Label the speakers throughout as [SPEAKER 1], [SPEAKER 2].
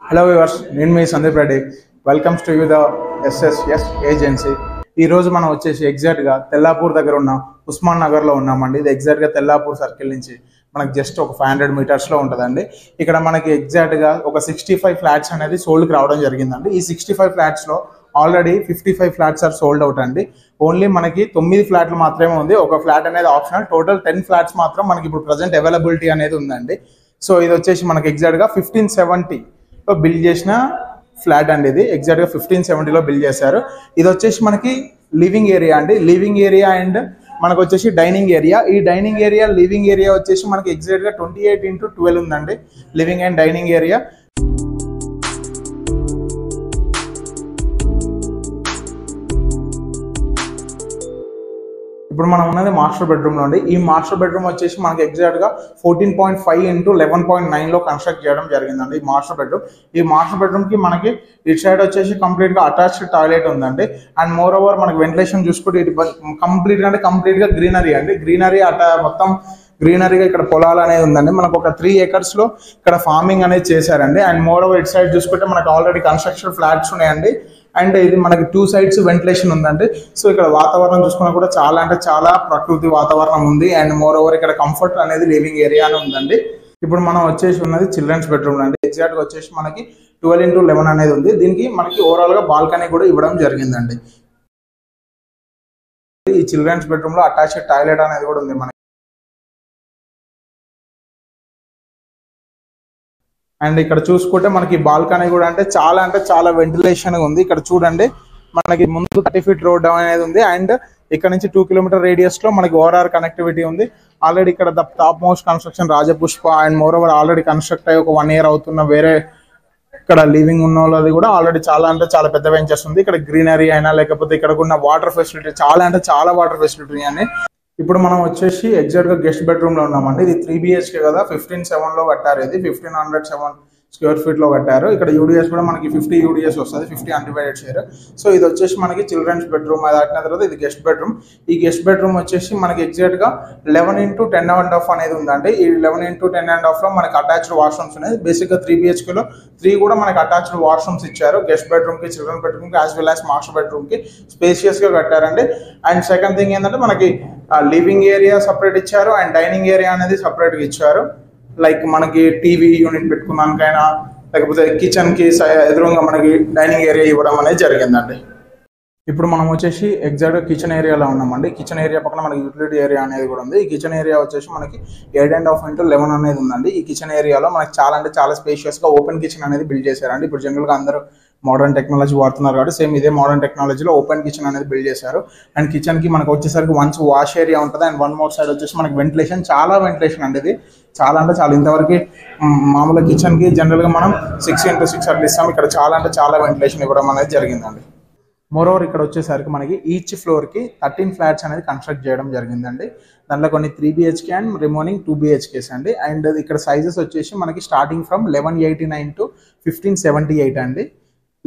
[SPEAKER 1] Hello viewers, నేను మీ Sandeep Reddy. Welcomes to you the SSS agency. ఈరోజు మనం వచ్చేసి ఎగ్జాక్ట్గా తెల్లాపూర్ దగ్గర ఉన్న ఉస్మాన్ నగర్లో ఉన్నామండి. ఇది ఎగ్జాక్ట్గా తెల్లాపూర్ సర్కిల్ నుంచి మనకి జస్ట్ ఒక 500 మీటర్స్లో ఉంటుందండి. ఇక్కడ మనకి ఎగ్జాక్ట్గా ఒక 65 ఫ్లాట్స్ అనేది సోల్డ్కి రావడం జరిగిందండి. ఈ 65 ఫ్లాట్స్లో already 55 flats are sold out అండి. ఓన్లీ మనకి 9 ఫ్లాట్లు మాత్రమే ఉంది. ఒక ఫ్లాట్ అనేది ఆప్షనల్. టోటల్ 10 ఫ్లాట్స్ మాత్రం మనకి ఇప్పుడు ప్రజెంట్ అవైలబిలిటీ అనేది ఉందండి. సో ఇది వచ్చేసి మనకి ఎగ్జాక్ట్గా 1570లో బిల్డ్ చేసిన ఫ్లాట్ అండి. ఇది ఎగ్జాక్ట్గా 1570లో బిల్డ్ చేశారు. ఇది వచ్చేసి మనకి లివింగ్ ఏరియా అండి. లివింగ్ ఏరియా అండ్ మనకు వచ్చేసి డైనింగ్ ఏరియా. ఈ డైనింగ్ ఏరియా లివింగ్ ఏరియా వచ్చేసి మనకి ఎగ్జాక్ట్గా 28x12 ఉందండి లివింగ్ అండ్ డైనింగ్ ఏరియా. ఇప్పుడు మనం ఉన్నది మాస్టర్ బెడ్రూమ్లో అండి. ఈ మాస్టర్ బెడ్రూమ్ వచ్చేసి మనకి ఎగ్జాక్ట్గా 14.5 x 11.9లో కన్స్ట్రక్ట్ చేయడం జరిగిందండి ఈ మాస్టర్ బెడ్రూమ్. ఈ మాస్టర్ బెడ్రూమ్కి మనకి ఇటు సైడ్ వచ్చేసి కంప్లీట్గా అటాచ్డ్ టాయిలెట్ ఉందండి. అండ్ మోర్ ఓవర్ మనకి వెంటిలేషన్ చూసుకుంటే ఇటు కంప్లీట్గా గ్రీనరీ అండి. గ్రీనరీ మొత్తం గ్రీనరీగా ఇక్కడ పొలాలు అనేది ఉందండి. మనకు ఒక 3 acresలో ఇక్కడ ఫార్మింగ్ అనేది చేశారండి. అండ్ మోర్ ఓవర్ ఇటు సైడ్ చూసుకుంటే మనకు ఆల్రెడీ కన్స్ట్రక్షన్ ఫ్లాట్స్ ఉన్నాయండి. అండ్ ఇది మనకి 2 sides వెంటిలేషన్ ఉందండి. సో ఇక్కడ వాతావరణం చూసుకున్నా కూడా చాలా ప్రకృతి వాతావరణం ఉంది. అండ్ మోర్ ఓవర్ ఇక్కడ కంఫర్ట్ అనేది లివింగ్ ఏరియా అని ఉందండి. ఇప్పుడు మనం వచ్చేసి ఉన్నది చిల్డ్రన్స్ బెడ్రూమ్ అండి. ఎగ్జాక్ట్గా వచ్చేసి మనకి 12x11 అనేది ఉంది. దీనికి మనకి ఓవరాల్గా బాల్కనీ కూడా ఇవ్వడం జరిగిందండి. ఈ చిల్డ్రన్స్ బెడ్రూమ్లో అటాచ్డ్ టాయిలెట్ అనేది కూడా ఉంది మనకి. అండ్ ఇక్కడ చూసుకుంటే మనకి బాల్కనీ కూడా అంటే చాలా వెంటిలేషన్ ఉంది. ఇక్కడ చూడండి మనకి ముందు 30 feet రోడ్ అనేది ఉంది. అండ్ ఇక్కడ నుంచి 2 km రేడియస్ లో మనకి ఓఆర్ఆర్ కనెక్టివిటీ ఉంది. ఆల్రెడీ ఇక్కడ top most construction Rajapushpa. And more over already construct అయ్యి ఒక 1 year అవుతున్న వేరే ఇక్కడ లివింగ్ ఉన్న వాళ్ళది కూడా ఆల్రెడీ చాలా పెద్ద వెంచర్స్ ఉంది. ఇక్కడ గ్రీనరీ అయినా లేకపోతే ఇక్కడ ఉన్న వాటర్ ఫెసిలిటీ చాలా వాటర్ ఫెసిలిటీ అని. ఇప్పుడు మనం వచ్చేసి ఎగ్జాక్ట్గా గెస్ట్ బెడ్రూమ్లో ఉన్నామండి. ఇది 3 BHK కదా, 1507లో కట్టారు. ఇది 1507 square feet లో కట్టారు. ఇక్కడ యూడిఎస్ కూడా మనకి 50 UDS వస్తుంది, 50 అన్డివైడెడ్ షేర్. సో ఇది వచ్చేసి మనకి చిల్డ్రన్స్ బెడ్రూమ్. అది దాటిన తర్వాత ఇది గెస్ట్ బెడ్రూమ్. ఈ గెస్ట్ బెడ్రూమ్ వచ్చేసి మనకి ఎగ్జాక్ట్గా 11x10.5 అనేది ఉందండి. ఈ 11x10.5లో మనకి అటాచ్డ్ వాష్రూమ్స్ ఉన్నాయి. బేసిక్గా 3 BHKలో 3 కూడా మనకి అటాచ్డ్ వాష్రూమ్స్ ఇచ్చారు. గెస్ట్ బెడ్రూమ్కి, చిల్డ్రన్ బెడ్రూమ్కి యాజ్ వెల్ యాజ్ మాస్టర్ బెడ్రూమ్కి స్పేషియస్గా కట్టారండి. అండ్ సెకండ్ థింగ్ ఏంటంటే మనకి లివింగ్ ఏరియా సపరేట్ ఇచ్చారు అండ్ డైనింగ్ ఏరియా అనేది సపరేట్గా ఇచ్చారు. లైక్ మనకి టీవీ యూనిట్ పెట్టుకున్నానికైనా లేకపోతే కిచెన్కి ఎదురుగా మనకి డైనింగ్ ఏరియా ఇవ్వడం అనేది జరిగిందండి. ఇప్పుడు మనం వచ్చేసి ఎగ్జాక్ట్గా కిచెన్ ఏరియాలో ఉన్నామండి. కిచెన్ ఏరియా పక్కన మనకి యూటిలిటీ ఏరియా అనేది కూడా ఉంది. ఈ కిచెన్ ఏరియా వచ్చేసి మనకి 8.5x11 అనేది ఉందండి. ఈ కిచెన్ ఏరియాలో మనకి చాలా స్పేషియస్గా ఓపెన్ కిచెన్ అనేది బిల్డ్ చేశారండి. ఇప్పుడు జనరల్గా అందరూ మోడర్న్ టెక్నాలజీ వాడుతున్నారు కాబట్టి సేమ్ ఇదే మోడర్న్ టెక్నాలజీలో ఓపెన్ కిచెన్ అనేది బిల్డ్ చేశారు. అండ్ కిచెన్కి మనకు వచ్చేసరికి మంచి వాష్ ఏరియా ఉంటుంది. అండ్ వన్ మోర్ సైడ్ వచ్చేసి మనకి వెంటిలేషన్ అండి. ఇది చాలా ఇంతవరకు మామూలుగా కిచెన్కి జనరల్గా మనం 6x6 అట్లా ఇస్తాం. ఇక్కడ చాలా వెంటిలేషన్ ఇవ్వడం అనేది జరిగిందండి. మోరోవర్ ఇక్కడ వచ్చేసరికి మనకి ఈచ్ ఫ్లోర్కి 13 ఫ్లాట్స్ అనేది కన్స్ట్రక్ట్ చేయడం జరిగిందండి. దాంట్లో కొన్ని 3 BHK అండ్ రిమైనింగ్ 2 BHKs అండి. అండ్ ఇక్కడ సైజెస్ వచ్చేసి మనకి స్టార్టింగ్ ఫ్రమ్ 1189 to 1578 అండి.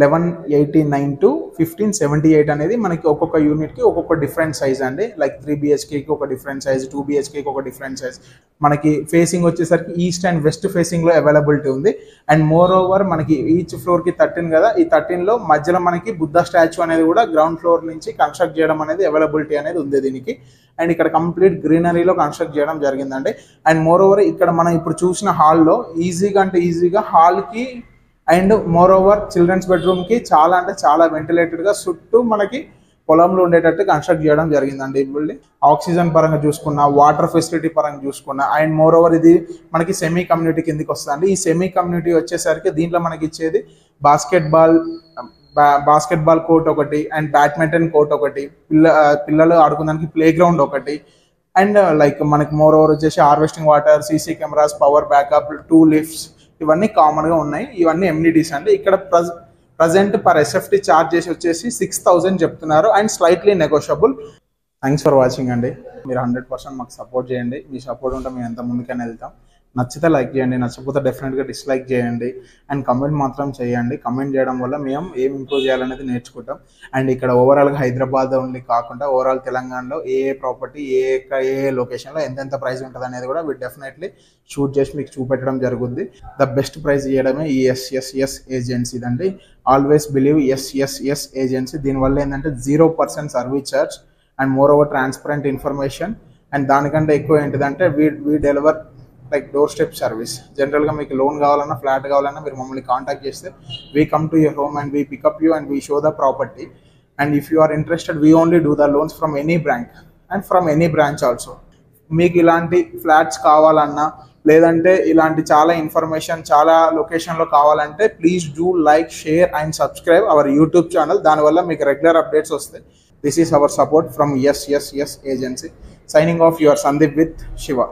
[SPEAKER 1] 1189 to 1578 అనేది మనకి ఒక్కొక్క యూనిట్కి ఒక్కొక్క డిఫరెంట్ సైజ్ అండి. లైక్ 3 BHKకి ఒక డిఫరెంట్ సైజ్, 2 BHKకి ఒక డిఫరెంట్ సైజ్. మనకి ఫేసింగ్ వచ్చేసరికి ఈస్ట్ అండ్ వెస్ట్ ఫేసింగ్లో అవైలబిలిటీ ఉంది. అండ్ మోర్ ఓవర్ మనకి ఈచ్ ఫ్లోర్కి 13 కదా, ఈ 13లో మధ్యలో మనకి బుద్ధ స్టాచ్యూ అనేది కూడా గ్రౌండ్ ఫ్లోర్ నుంచి కన్స్ట్రక్ట్ చేయడం అనేది అవైలబిలిటీ అనేది ఉంది దీనికి. అండ్ ఇక్కడ కంప్లీట్ గ్రీనరీలో కన్స్ట్రక్ట్ చేయడం జరిగిందండి. అండ్ మోర్ ఓవర్ ఇక్కడ మనం ఇప్పుడు చూసిన హాల్లో ఈజీగా హాల్కి అండ్ మోర్ ఓవర్ చిల్డ్రన్స్ బెడ్రూమ్కి చాలా వెంటిలేటెడ్గా చుట్టూ మనకి పొలంలో ఉండేటట్టు కన్స్ట్రక్ట్ చేయడం జరిగిందండి. ఇప్పుడు ఆక్సిజన్ పరంగా చూసుకున్నా, వాటర్ ఫెసిలిటీ పరంగా చూసుకున్నా. అండ్ మోర్ ఓవర్ ఇది మనకి సెమీ కమ్యూనిటీ కిందకి వస్తుందండి. ఈ సెమీ కమ్యూనిటీ వచ్చేసరికి దీంట్లో మనకి ఇచ్చేది బాస్కెట్బాల్ కోర్ట్ ఒకటి అండ్ బ్యాడ్మింటన్ కోర్ట్ ఒకటి, పిల్లలు ఆడుకోవడానికి ప్లే గ్రౌండ్ ఒకటి. అండ్ లైక్ మనకి మోర్ ఓవర్ వచ్చేసి harvesting water, CC cameras, power backup, 2 lifts ఇవన్నీ కామన్గా ఉన్నాయి. ఇవన్నీ ఎమ్యూనిటీస్ అండి. ఇక్కడ ప్రజెంట్ పర్ SFT ఛార్జ్ చేసి వచ్చేసి 6000 చెప్తున్నారు and slightly negotiable. Thanks for watching అండి. మీరు 100% మాకు సపోర్ట్ చేయండి. మీ సపోర్ట్ ఉంటే మేము ఎంత ముందుకైనా వెళ్తాం. నచ్చితే లైక్ చేయండి, నచ్చకపోతే డెఫినెట్గా డిస్లైక్ చేయండి. అండ్ కమెంట్ మాత్రం చేయండి. కమెంట్ చేయడం వల్ల మేము ఏం ఇంప్రూవ్ చేయాలనేది నేర్చుకుంటాం. అండ్ ఇక్కడ ఓవరాల్గా హైదరాబాద్ ఓన్లీ కాకుండా ఓవరాల్ తెలంగాణలో ఏ ప్రాపర్టీ ఏ లొకేషన్లో ఎంతెంత ప్రైస్ ఉంటుంది అనేది కూడా వీళ్ళు డెఫినెట్లీ షూట్ చేసి మీకు చూపెట్టడం జరుగుద్ది. ద బెస్ట్ ప్రైస్ ఇవ్వడమే ఈ ఎస్ఎస్ఎస్ ఏజెన్సీ అండి. Always believe SSS agency. దీనివల్ల ఏంటంటే 0% service charge and more over transparent information. And దానికంటే ఎక్కువ ఏంటిదంటే we deliver like door step service. జనరల్గా మీకు లోన్ కావాలన్నా ఫ్లాట్ కావాలన్నా మీరు మమ్మల్ని కాంటాక్ట్ చేస్తే we come to your home and we pick up you and we show the property. And if you are interested we only do the loans from any bank and from any branch also. మీకు ఇలాంటి flats కావాలన్నా లేదంటే ఇలాంటి చాలా information చాలా లొకేషన్లో కావాలంటే please do like, share and subscribe our YouTube channel. దానివల్ల మీకు రెగ్యులర్ అప్డేట్స్ వస్తాయి. This is our support from SSS agency. Signing off, your Sandeep with Shiva.